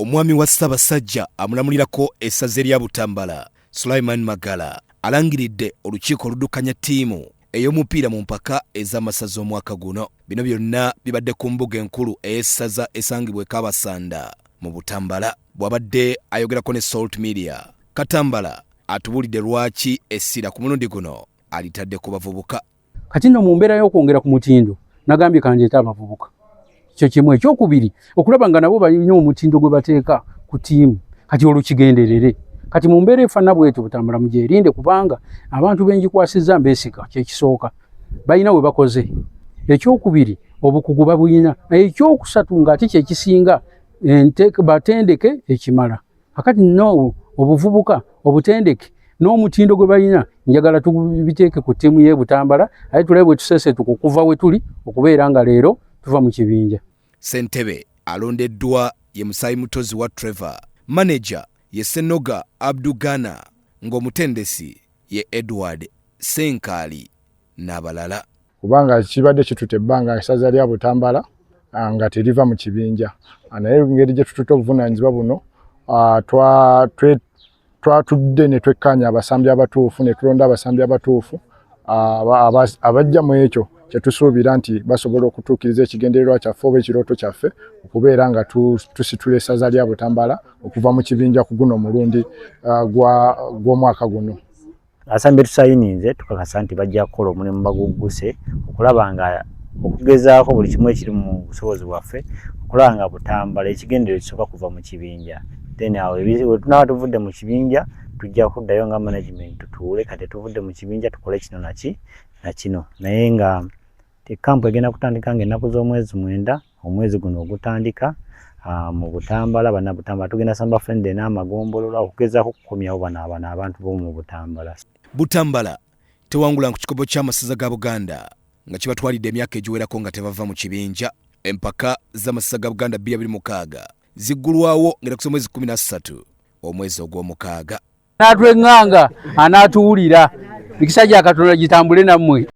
Omwami wa Ssaabasajja amulamulirako essaza lya Butambala Sulaiman Magala alangiridde olukiiko oluddukanya ttiimu ey'omupiira mu mpaka ez'amasaza omwaka guno. Bino byonna bibadde ku mbuga enkulu ey'essaza esangibwa e Kabasanda mu Butambala. Bw'abadde ayogerako ne Salt Media, Katambala atubulidde lwaki essira ku mulundi guno alitadde ku bavubuka. Kati nno mu mbeera y'okwongera ku mutindo nagambye kanjeeta abavubuka. Kyo kimu. Ekyokubiri okulaba nga nabo balina omutindo gwe bateeka ku ttiimu kati olukigenderere. Kati mu mbeera efaana bwetyo Butambala mugyerinde kubanga abantu benjikwasizza mbesiga kyekisooka balina we bakoze. Ekyokubiri obukugu babulina. Ekyokusatu ng'ate kyekisinga batendeke ekimala. Kakati no obuvubuka obutendeke n'omutindo gwe balina njagala tubiteeke ku ttiimu y'e Butambala aye tulabe bwe tusese tukukuva we tuli okubeera nga leero tuva mu kibinja. Ssentebe alondeddwa ye Musaayi Mutozi wa Trevor, manager ye Senoga Abdugana, ng'omutendesi ye Edward Senkaali n'abalala. Kubanga kibadde kitute ebbanga essaza lya Butambala nga teriva mu kibinja. Naye ngeri gye tutute obuvunaanyizibwa buno twatudde ne twekkanya abasambi abatuufu ne tulonda abasambi abatuufu abajja mu ekyo kye tusuubira nti basobola okutuukiriza ekigendererwa kyaffe oba ekirooto kyaffe okubeera nga tusitula essaza lya Butambala okuva mu kibinja ku guno omulundi gw'omwaka guno. Abasambi tusayinize tukakasa nti bajja kukola omulimu bagugguse okulaba nga okugezaako buli kimu ekiri mu busobozi bwaffe okulaba nga Butambala ekigendererwa kisooka kuva mu kibinja. Then awo tunaba tuvudde mu kibinja tujja kuddayo nga management tutuule kati tuvudde mu kibinja tukole kino na kino. Naye nga kampu egenda kutandika ng'ennaku z'omwezi 9 omwezi guno ogutandika mu Butambala. Bannabutambala tugenda samba ffende n'amagombolola okugezaako okukomyawo bano abantu b'omu Butambala. Butambala tewangula ku kikopo ky'amasaza ga Buganda nga kibatwalidde emyaka egiwerako nga tebava mu kibinja. Empaka z'amasaza ga Buganda 2026 ziggulwawo ngera ku mwezi 13 omwezi ogw'omukaaga. N'atwenganga anaatuwulira mikisa gya Katonda gitambule nammwe.